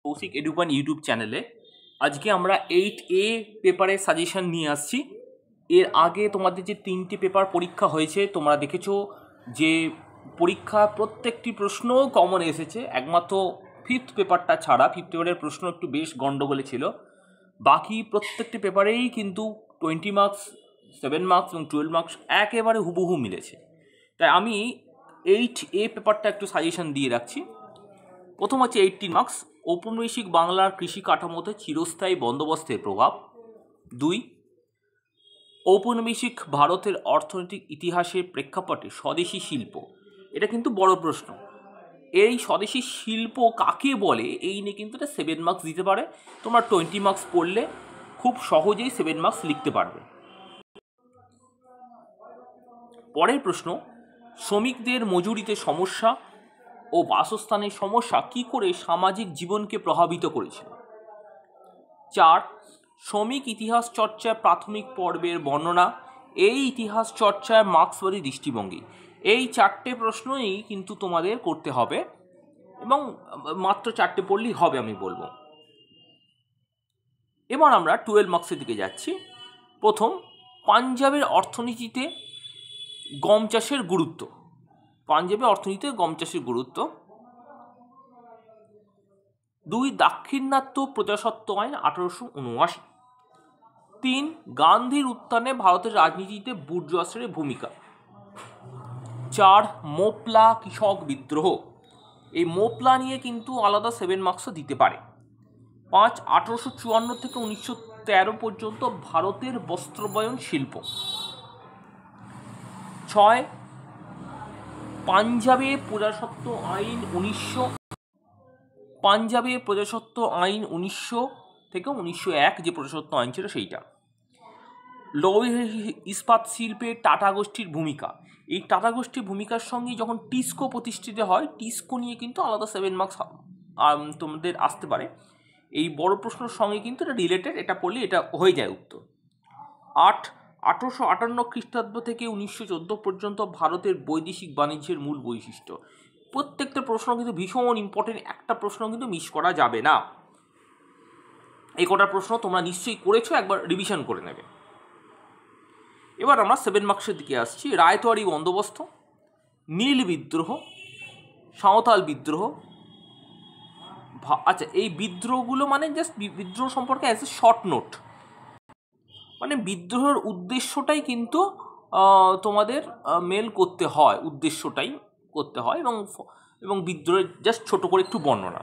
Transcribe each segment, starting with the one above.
Kaushik এডুপান YouTube চ্যানেলে আজকে আমরা 8A পেপারের সাজেশন নিয়ে আসছি। এর আগে তোমাদের যে 3টে পেপার পরীক্ষা হয়েছে তোমরা দেখেছো যে পরীক্ষা প্রত্যেকটি প্রশ্ন কমন এসেছে, একমাত্র ফিফথ পেপারটা ছাড়া। ফিফথ পেপারের প্রশ্ন একটু বেশ গন্ডগোলে ছিল, বাকি প্রত্যেকটি পেপারেই কিন্তু 20 মার্কস, 7 মার্কস এবং 12 মার্কস একেবারে হুবহু মিলেছে। তাই আমি 8A পেপারটা একটু সাজেশন দিয়ে রাখছি। প্রথম হচ্ছে 18 মার্কস, ঔপনিবেশিক বাংলার কৃষি কাঠামোতে চিরস্থায়ী বন্দোবস্তের প্রভাব। 2, ঔপনিবেশিক ভারতের অর্থনৈতিক ইতিহাসের প্রেক্ষাপটে স্বদেশি শিল্প। এটা কিন্তু বড় প্রশ্ন, এই স্বদেশি শিল্প কাকে বলে এই নিয়ে কিন্তু এটা 7 মার্কস দিতে পারে। তোমরা 20 মার্কস পড়লে খুব সহজেই 7 মার্কস লিখতে পারবে। পরের প্রশ্ন, শ্রমিকদের মজুরিতে সমস্যা ও বাসস্থানের সমস্যা কি করে সামাজিক জীবনকে প্রভাবিত করেছিল। 4, শ্রমিক ইতিহাস চর্চার প্রাথমিক পর্বের বর্ণনা, এই ইতিহাস চর্চার মার্ক্সবাদী দৃষ্টিভঙ্গি। এই 4টে প্রশ্নই কিন্তু তোমাদের করতে হবে এবং মাত্র 4টে পড়লেই হবে আমি বলবো। এবার আমরা 12 মার্কসের দিকে যাচ্ছি। প্রথম, পাঞ্জাবের অর্থনীতিতে গম চাষের গুরুত্ব। পাঞ্জাবের অর্থনীতিতে গম চাষের গুরুত্ব। 2, দাক্ষিণাত্য প্রজাস্বত্ব আইন 1879। 3, গান্ধীর উত্থানে ভারতের রাজনীতিতে বুর্জোয়াসের ভূমিকা। 4, মোপলা কৃষক বিদ্রোহ। এই মোপলা নিয়ে কিন্তু আলাদা 7 মার্কসও দিতে পারে। 5, 1854 থেকে 1913 পর্যন্ত ভারতের বস্ত্রবয়ন শিল্প। 6, পাঞ্জাবে প্রজাস্বত্ব আইন 1900 থেকে 1901 যে প্রজাস্বত্ব আইন ছিল সেইটা। লৌহ ইস্পাত শিল্পে টাটা গোষ্ঠীর ভূমিকা। এই টাটা গোষ্ঠীর ভূমিকার সঙ্গে যখন টিস্কো প্রতিষ্ঠিত হয়, টিস্কো নিয়ে কিন্তু আলাদা 7 মার্কস তোমাদের আসতে পারে। এই বড় প্রশ্নের সঙ্গে কিন্তু এটা রিলেটেড, এটা পড়লে এটা হয়ে যায় উত্তর। 8, 1858 খ্রিস্টাব্দ থেকে 1914 পর্যন্ত ভারতের বৈদেশিক বাণিজ্যের মূল বৈশিষ্ট্য। প্রত্যেকটা প্রশ্ন কিন্তু ভীষণ ইম্পর্টেন্ট, একটা প্রশ্ন কিন্তু মিস করা যাবে না। এই কটা প্রশ্ন তোমরা নিশ্চয়ই করেছো, একবার রিভিশন করে নেবে। এবার আমরা 7 মার্কসের দিকে আসছি। রায়তওয়ারি বন্দোবস্ত, নীল বিদ্রোহ, সাঁওতাল বিদ্রোহ। আচ্ছা, এই বিদ্রোহগুলো মানে জাস্ট বিদ্রোহ সম্পর্কে অ্যাজ এ শর্ট নোট, মানে বিদ্রোহের উদ্দেশ্যটাই কিন্তু তোমাদের মেল করতে হয়, উদ্দেশ্যটাই করতে হয় এবং বিদ্রোহের জাস্ট ছোট করে একটু বর্ণনা।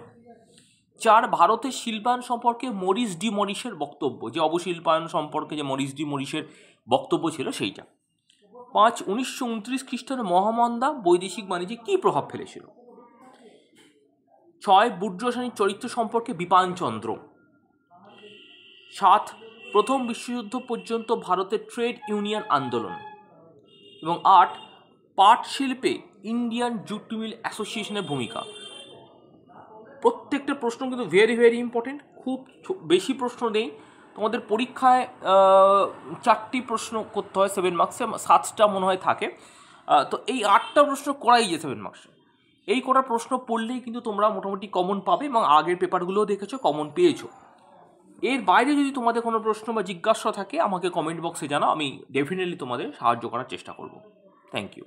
4, ভারতের শিল্পায়ন সম্পর্কে মরিস ডি মরিসের বক্তব্য, যে অবশিল্পায়ন সম্পর্কে যে মরিস ডি মরিসের বক্তব্য ছিল সেইটা। 5, 1929 খ্রিস্টাব্দে মহামন্দা বৈদেশিক বাণিজ্যে কী প্রভাব ফেলেছিল। 6, বুর্জোয়াসিনীর চরিত্র সম্পর্কে বিপানচন্দ্র। 7, প্রথম বিশ্বযুদ্ধ পর্যন্ত ভারতের ট্রেড ইউনিয়ন আন্দোলন। এবং 8, পাট শিল্পে ইন্ডিয়ান জুট মিল অ্যাসোসিয়েশনের ভূমিকা। প্রত্যেকটা প্রশ্ন কিন্তু ভেরি ভেরি ইম্পর্টেন্ট, খুব বেশি প্রশ্ন নেই তোমাদের পরীক্ষায়। 4টি প্রশ্ন করতে হয় 7 মার্কসে, 7টা মনে হয় থাকে, তো এই 8টা প্রশ্ন করাই যে 7 মার্কসে। এই কটা প্রশ্ন পড়লেই কিন্তু তোমরা মোটামুটি কমন পাবে এবং আগের পেপারগুলোও দেখেছো কমন পেয়েছো। এর বাইরে যদি তোমাদের কোনো প্রশ্ন বা জিজ্ঞাসা থাকে আমাকে কমেন্ট বক্সে জানাও, আমি ডেফিনেটলি তোমাদের সাহায্য করার চেষ্টা করব। Thank you.